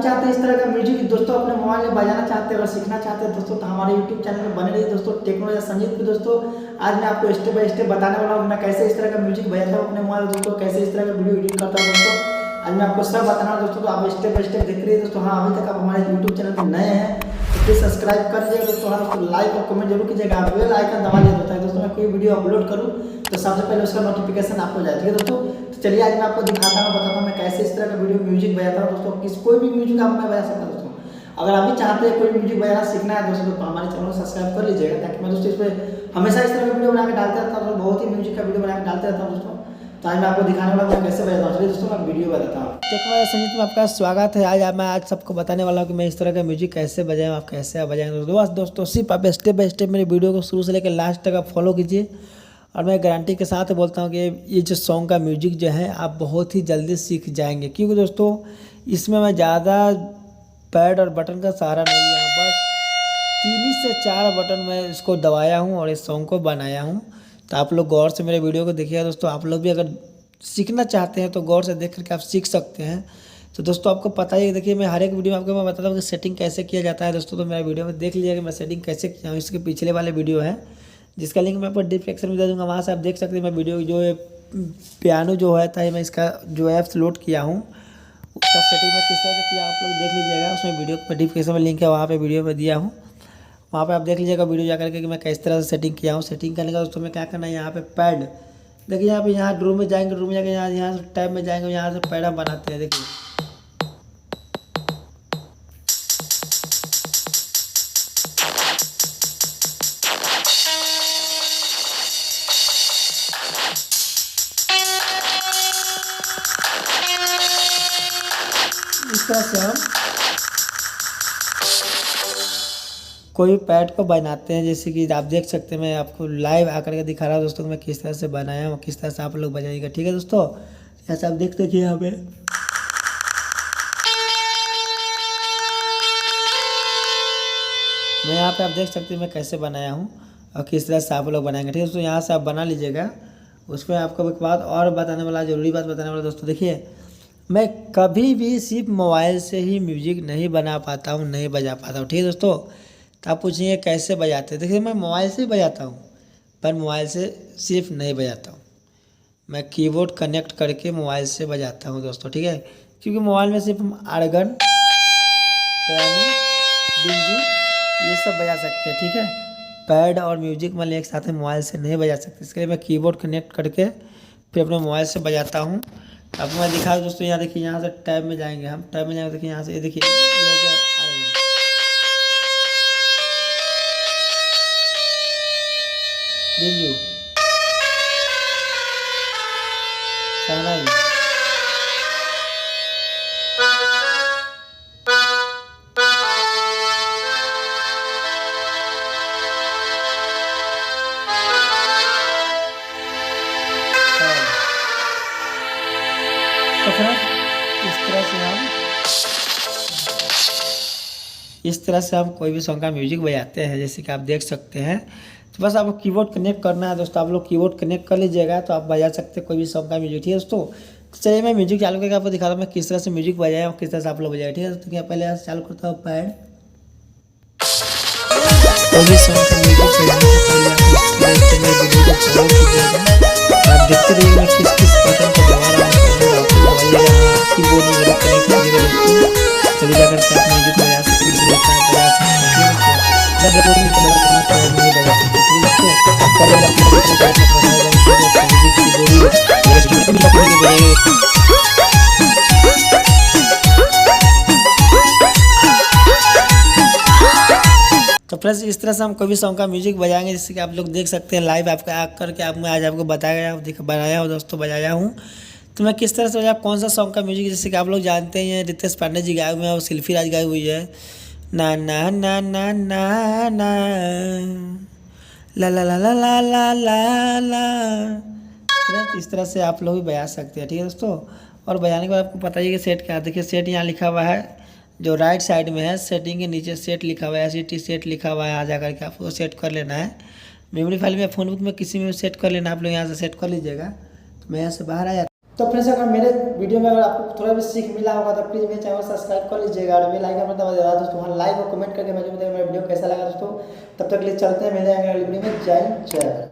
भी चाहते हैं इस तरह का म्यूजिक दोस्तों अपने मोबाइल में बजाना चाहते हैं और सीखना चाहते हैं दोस्तों, तो हमारे यूट्यूब चैनल में बने रहिए दोस्तों टेक्नोलॉजी संजीत में। दोस्तों आज मैं आपको स्टेप बाय स्टेप बताने वाला हूँ मैं कैसे इस तरह का म्यूजिक बजाता हूँ अपने मोबाइल दोस्तों, कैसे इस तरह का वीडियो एडिट करता हूँ दोस्तों। आज मैं आपको सब बताना दोस्तों, तो आप स्टेप बाय स्टेप देख रहिए दोस्तों। हाँ, अभी तक आप हमारे यूट्यूब चैनल पर नए हैं तो प्लीज़ सब्सक्राइब कर लीजिएगा दोस्तों। हाँ दोस्तों, लाइक और कमेंट जरूर कीजिएगा, बेल आइकन दबा दिया दोस्तों। दोस्तों मैं कोई वीडियो अपलोड करूँ तो सबसे पहले उसका नोटिफिकेशन आपको जाए, ठीक है दोस्तों। तो चलिए आज मैं आपको दिखाता हूँ, बताता हूँ मैं कैसे इस तरह का वीडियो म्यूजिक बजाता हूँ दोस्तों। कोई भी म्यूजिक आप मैं बजा सकता हूँ दोस्तों। अगर आप भी चाहते हैं कोई म्यूजिक बजाना सीखना है दोस्तों तो हमारे चैनल को सब्सक्राइब कर लीजिएगा, ताकि मैं दोस्तों इस पर हमेशा इस तरह का वीडियो बना के डालते रहता हूँ, बहुत ही म्यूजिक का वीडियो बना के डालते रहता हूँ दोस्तों। तो आज मैं आपको दिखाने वाला हूँ कैसे बजाता हूँ। चलिए दोस्तों मैं वीडियो बताता हूँ। टेक्नोलॉजी संगीत में आपका स्वागत है। आज सबको बताने वाला हूँ कि मैं इस तरह का म्यूजिक कैसे बजाएं, आप कैसे बजाएंगे दोस्तों। सिर्फ आप स्टेप बाय स्टेप मेरे वीडियो को शुरू से लेकर लास्ट तक आप फॉलो कीजिए, और मैं गारंटी के साथ बोलता हूँ कि ये जो सॉन्ग का म्यूजिक जो है आप बहुत ही जल्दी सीख जाएंगे, क्योंकि दोस्तों इसमें मैं ज़्यादा पैड और बटन का सहारा नहीं लिया, बस 3 से 4 बटन मैं इसको दबाया हूँ और इस सॉन्ग को बनाया हूँ। तो आप लोग गौर से मेरे वीडियो को देखिएगा दोस्तों। आप लोग भी अगर सीखना चाहते हैं तो गौर से देख करके आप सीख सकते हैं। तो दोस्तों आपको पता ही है, देखिए मैं हर एक वीडियो में आपको मैं बताता हूँ कि सेटिंग कैसे किया जाता है दोस्तों। तो मेरा वीडियो में देख लीजिएगा कि मैं सेटिंग कैसे किया हूँ। इसके पिछले वाले वीडियो है जिसका लिंक मैं आपको डिस्क्रिप्शन में दे दूँगा, वहाँ से आप देख सकते हैं। मैं वीडियो जो है पियानो जो है था, मैं इसका जो ऐप्स लोड किया हूँ उसका सेटिंग मैं किस तरह से किया आप लोग देख लीजिएगा। उसमें वीडियो को डिस्क्रिप्शन में लिंक है, वहाँ पे वीडियो में दिया हूँ, वहाँ पे आप देख लीजिएगा वीडियो जाकर के कि मैं किस तरह से सेटिंग किया हूँ। सेटिंग करने का दोस्तों में क्या करना है, यहाँ पे पैड देखिए, यहाँ ड्रूम में जाएंगे, ड्रूम में जाकर यहाँ से टैब में जाएंगे, यहाँ से पैड हम बनाते हैं। देखिए इस तरह से हम कोई पैड को बनाते हैं, जैसे कि आप देख सकते हैं। मैं आपको लाइव आकर के दिखा रहा हूँ दोस्तों मैं किस तरह से बनाया हूँ, किस तरह से आप लोग बजाइएगा, ठीक है दोस्तों। ऐसा आप देख देखिए यहाँ पे मैं यहाँ पे आप देख सकते हैं मैं कैसे बनाया हूँ और किस तरह से आप लोग बनाएंगे, ठीक है दोस्तों। यहाँ से आप बना लीजिएगा। उसमें आपको एक बात और बताने वाला, ज़रूरी बात बताने वाला दोस्तों, देखिए मैं कभी भी सिर्फ मोबाइल से ही म्यूजिक नहीं बना पाता हूँ, नहीं बजा पाता हूँ, ठीक है दोस्तों। तो आप पूछिए कैसे बजाते हैं। देखिए मैं मोबाइल से ही बजाता हूँ, पर मोबाइल से सिर्फ नहीं बजाता हूँ, मैं कीबोर्ड कनेक्ट करके मोबाइल से बजाता हूँ दोस्तों, ठीक है। क्योंकि मोबाइल में सिर्फ हम आर्गन, पियानो, बिंजू ये सब बजा सकते हैं, ठीक है। पैड और म्यूजिक मैं एक साथ मोबाइल से नहीं बजा सकते, इसके लिए मैं कीबोर्ड कनेक्ट करके फिर अपने मोबाइल से बजाता हूँ। आपको मैं दिखा दूँ दोस्तों। यहाँ देखिए, यहाँ से टैब में जाएंगे, हम टैब में जाएंगे, देखिए यहाँ से, ये देखिए बिंजू शहनाई, तो फ्रेंड्स इस तरह से हम कोई भी सॉन्ग का म्यूजिक बजाते हैं, जैसे कि आप देख सकते हैं। तो बस आपको कीबोर्ड कनेक्ट करना है दोस्तों। आप लोग कीबोर्ड कनेक्ट कर लीजिएगा तो आप बजा सकते हैं कोई भी सॉन्ग का म्यूजिक, ठीक है दोस्तों। तो चलिए मैं म्यूजिक चालू करके आपको दिखाता हूँ मैं किस तरह से म्यूजिक बजाया और किस तरह से आप लोग बजाए, ठीक है दोस्तों। पहले यहाँ से चालू करता हूँ पैड, कोई भी सॉन्ग का म्यूजिक बजाने से पहले आप देखते रहिएगा किस किस बटन को दबा रहा हूँ, कीबोर्ड में जरूर कनेक्ट कीजिएगा दोस्तों, तभी जाकर के आप म्यूजिक बजा सकते हैं। तो फ्रेंड्स इस तरह से हम कोई भी सॉन्ग का म्यूजिक बजाएंगे, जैसे कि आप लोग देख सकते हैं लाइव आपका आकर के मैं आज आपको बनाया हूँ दोस्तों, बजाया हूँ। तो मैं किस तरह से बजाया, कौन सा सॉन्ग का म्यूजिक, जैसे कि आप लोग जानते हैं रितेश पांडे जी गाए हुए हैं और शिल्पी राज गाई हुई है, ना ना ना ना ना ना ला ला ला ला ला ला ला ला। इस तरह से आप लोग भी बजा सकते हैं, ठीक है दोस्तों। और बजाने के बाद आपको पता ही कि सेट क्या है। देखिए सेट यहाँ लिखा हुआ है, जो राइट साइड में है, सेटिंग के नीचे सेट लिखा हुआ है, SET सेट लिखा हुआ है। आ जा करके आपको सेट कर लेना है मेमोरी फाइल में, फ़ोन बुक में, किसी में सेट कर लेना। आप लोग यहाँ से सेट कर लीजिएगा। तो मैं यहाँ से बाहर आया, तो फ्रेंड्स अगर मेरे वीडियो में अगर आपको थोड़ा भी सीख मिला होगा तो प्लीज़ मेरे चैनल को सब्सक्राइब कर लीजिएगा और बेल आइकन पर दबा दीजिएगा दोस्तों। वहाँ लाइक और कमेंट करके मुझे बताइए मेरा वीडियो कैसा लगा दोस्तों। तब तक के लिए चलते हैं, मिलते हैं अगले वीडियो में। जय हिंद, जय भारत।